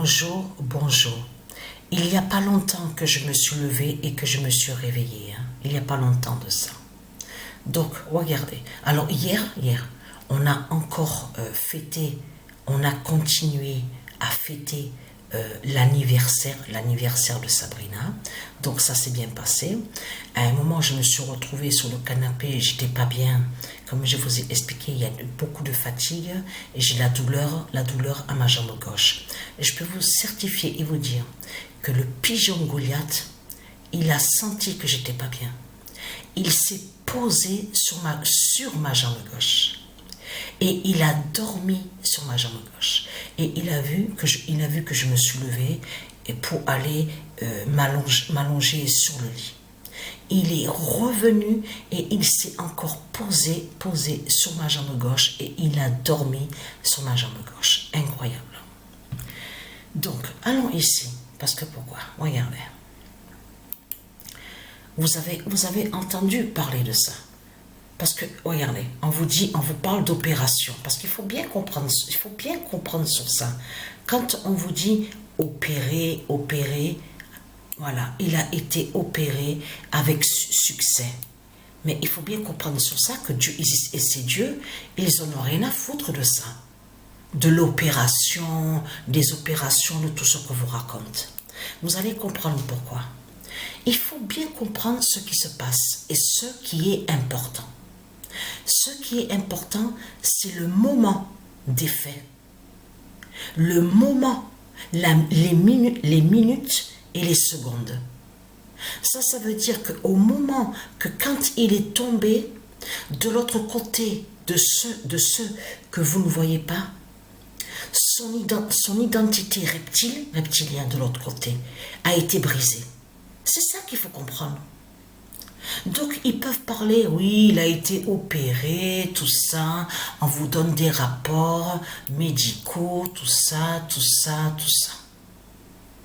Bonjour, bonjour. Il n'y a pas longtemps que je me suis levée et que je me suis réveillée. Il n'y a pas longtemps de ça. Donc, regardez. Alors, hier, on a encore fêté, on a continué à fêter l'anniversaire de Sabrina. Donc, ça s'est bien passé. À un moment, je me suis retrouvée sur le canapé, j'étais pas bien. Comme je vous ai expliqué, il y a beaucoup de fatigue et j'ai la douleur à ma jambe gauche. Et je peux vous certifier et vous dire que le pigeon Goliath, il a senti que j'étais pas bien. Il s'est posé sur ma jambe gauche. Et il a dormi sur ma jambe gauche. Et il a vu que je me suis levée pour aller m'allonger sur le lit. Il est revenu et il s'est encore posé sur ma jambe gauche et il a dormi sur ma jambe gauche. Incroyable. Donc, allons ici. Parce que pourquoi? Regardez. Vous avez entendu parler de ça. Parce que, regardez, on vous parle d'opération. Parce qu'il faut bien comprendre sur ça. Quand on vous dit opérer, voilà, il a été opéré avec succès. Mais il faut bien comprendre sur ça que Dieu existe et c'est Dieu, ils n'en ont rien à foutre de ça. De l'opération, des opérations, de tout ce qu'on vous raconte. Vous allez comprendre pourquoi. Il faut bien comprendre ce qui se passe et ce qui est important. Ce qui est important, c'est le moment des faits. Le moment, les minutes et les secondes. Ça veut dire qu'au moment que quand il est tombé, de l'autre côté de ceux que vous ne voyez pas, son identité reptilien de l'autre côté, a été brisée. C'est ça qu'il faut comprendre. Donc, ils peuvent parler, oui, il a été opéré, tout ça, on vous donne des rapports médicaux, tout ça.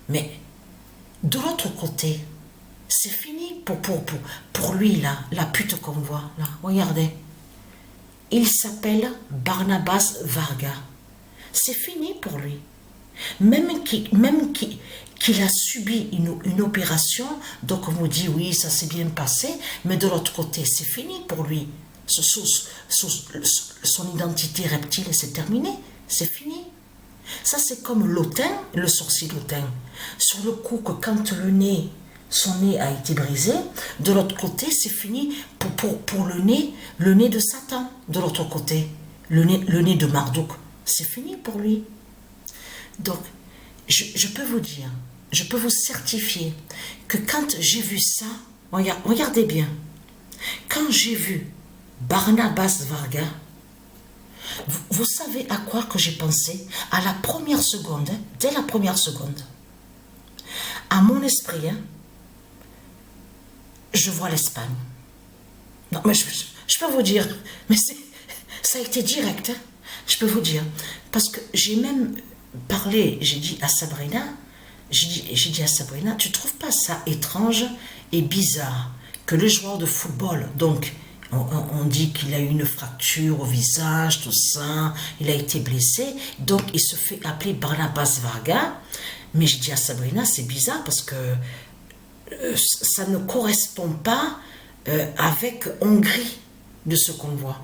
Mais, de l'autre côté, c'est fini pour lui, là, la pute qu'on voit, là, regardez. Il s'appelle Barnabas Varga. C'est fini pour lui. Même qu'il a subi une opération, donc on vous dit oui, ça s'est bien passé, mais de l'autre côté, c'est fini pour lui. Son identité reptile, c'est terminé, c'est fini. Ça, c'est comme l'autin, le sorcier d'autin. Sur le coup, que quand son nez a été brisé, de l'autre côté, c'est fini pour le nez de Satan, de l'autre côté, le nez de Marduk. C'est fini pour lui. Donc, je peux vous dire, je peux vous certifier que quand j'ai vu ça, regardez bien, quand j'ai vu Barnabas Varga, vous savez à quoi que j'ai pensé? À la première seconde, dès la première seconde, à mon esprit, je vois l'Espagne. Non, mais je peux vous dire, mais ça a été direct, je peux vous dire, parce que j'ai même parlé, j'ai dit à Sabrina, tu trouves pas ça étrange et bizarre que le joueur de football, donc on dit qu'il a eu une fracture au visage, tout ça, il a été blessé, donc il se fait appeler Barnabas Varga, mais je dis à Sabrina, c'est bizarre parce que ça ne correspond pas avec Hongrie de ce qu'on voit.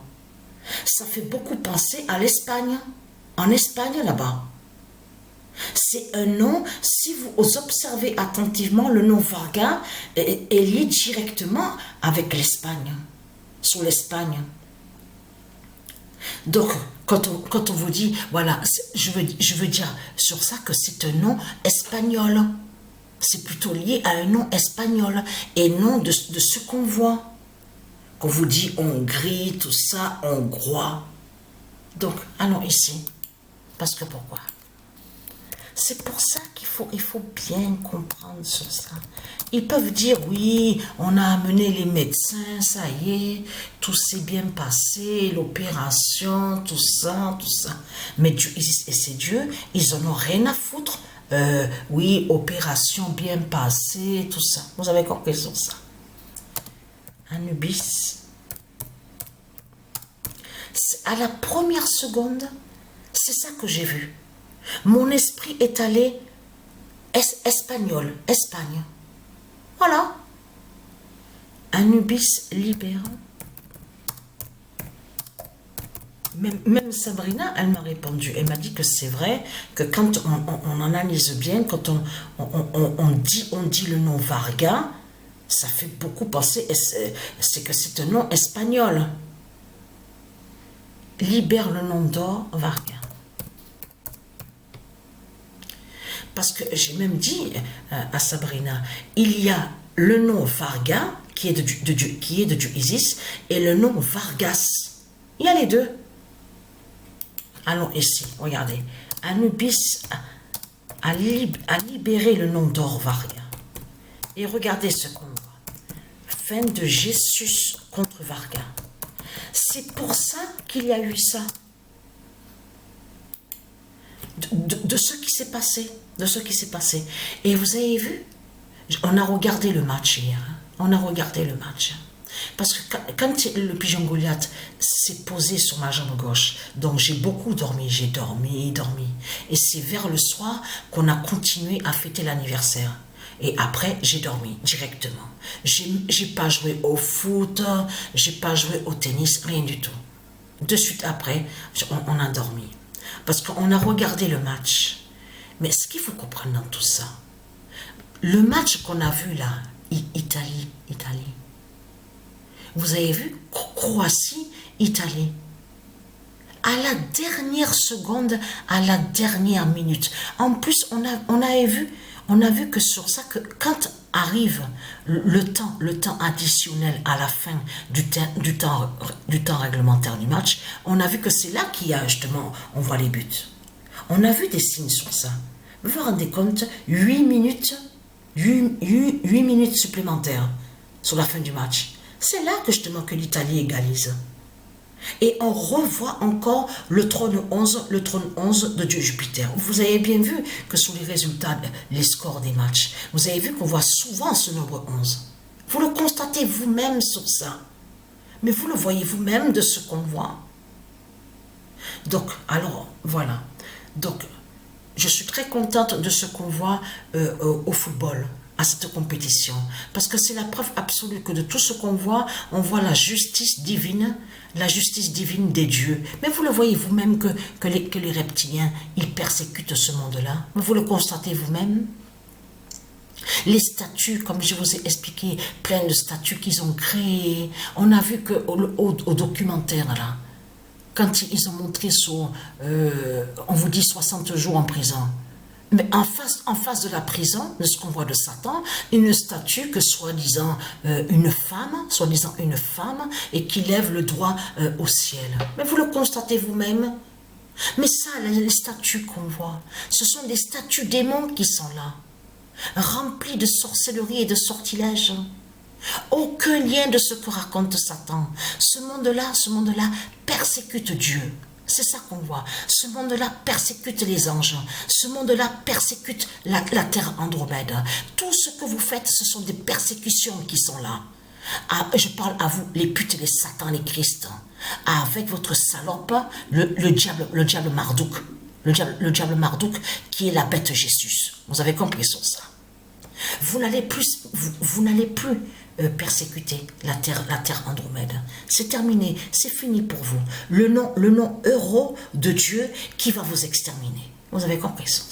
Ça fait beaucoup penser à l'Espagne, en Espagne là-bas. C'est un nom, si vous observez attentivement, le nom Varga est lié directement avec l'Espagne, sur l'Espagne. Donc, quand on vous dit, voilà, je veux dire sur ça que c'est un nom espagnol. C'est plutôt lié à un nom espagnol et non de ce qu'on voit. Qu'on vous dit Hongrie, tout ça, hongrois. Donc, allons ici. Parce que pourquoi? C'est pour ça qu'il faut bien comprendre sur ça. Ils peuvent dire, oui, on a amené les médecins, ça y est, tout s'est bien passé, l'opération, tout ça. Mais Dieu, et c'est Dieu, ils en ont rien à foutre. Oui, opération bien passée, tout ça. Vous avez compris sur ça. Anubis. À la première seconde, c'est ça que j'ai vu. Mon esprit est allé espagnol, Espagne. Voilà. Anubis libérant. Même Sabrina, elle m'a répondu. Elle m'a dit que c'est vrai que quand on analyse bien, quand on dit le nom Varga, ça fait beaucoup penser, c'est que c'est un nom espagnol. Libère le nom d'or, Varga. Parce que j'ai même dit à Sabrina, il y a le nom Varga, qui est de Dieu Isis, et le nom Vargas. Il y a les deux. Allons ici, regardez. Anubis a libéré le nom d'or Varga. Et regardez ce qu'on voit. Fin de Jésus contre Varga. C'est pour ça qu'il y a eu ça. De ce qui s'est passé. De ce qui s'est passé. Et vous avez vu, on a regardé le match hier. On a regardé le match. Parce que quand le pigeon Goliath s'est posé sur ma jambe gauche, donc j'ai beaucoup dormi, j'ai dormi. Et c'est vers le soir qu'on a continué à fêter l'anniversaire. Et après, j'ai dormi directement. J'ai pas joué au foot, j'ai pas joué au tennis, rien du tout. De suite après, on a dormi. Parce qu'on a regardé le match. Mais ce qu'il faut comprendre dans tout ça, le match qu'on a vu là, Italie. Vous avez vu Croatie, Italie. À la dernière seconde, à la dernière minute. En plus, on a vu que sur ça, que quand arrive le temps additionnel à la fin du temps réglementaire du match, on a vu que c'est là qu'il y a justement, on voit les buts. On a vu des signes sur ça. Vous vous rendez compte, 8 minutes supplémentaires sur la fin du match. C'est là que justement que l'Italie égalise. Et on revoit encore le trône 11 de Dieu Jupiter. Vous avez bien vu que sur les résultats, les scores des matchs, vous avez vu qu'on voit souvent ce nombre 11. Vous le constatez vous-même sur ça. Mais vous le voyez vous-même de ce qu'on voit. Donc, alors, voilà. Donc, je suis très contente de ce qu'on voit au football, à cette compétition. Parce que c'est la preuve absolue que de tout ce qu'on voit, on voit la justice divine des dieux. Mais vous le voyez vous-même que les reptiliens, ils persécutent ce monde-là. Vous le constatez vous-même. Les statues, comme je vous ai expliqué, plein de statues qu'ils ont créées. On a vu qu'au documentaire, là, quand ils ont montré sur, on vous dit 60 jours en prison. Mais en face de la prison, de ce qu'on voit de Satan, une statue que soi-disant une femme, et qui lève le doigt au ciel. Mais vous le constatez vous-même. Mais ça, les statues qu'on voit, ce sont des statues démons qui sont là, remplies de sorcellerie et de sortilèges. Aucun lien de ce que raconte Satan. Ce monde-là persécute Dieu. C'est ça qu'on voit. Ce monde-là persécute les anges. Ce monde-là persécute la terre Andromède. Tout ce que vous faites, ce sont des persécutions qui sont là. Je parle à vous, les putes, les satans, les Christ. Avec votre salope, le diable Marduk. Le diable Marduk qui est la bête Jésus. Vous avez compris sur ça. Vous n'allez plus persécuter la terre Andromède. C'est terminé, c'est fini pour vous. Le nom euro de Dieu qui va vous exterminer. Vous avez compris ça.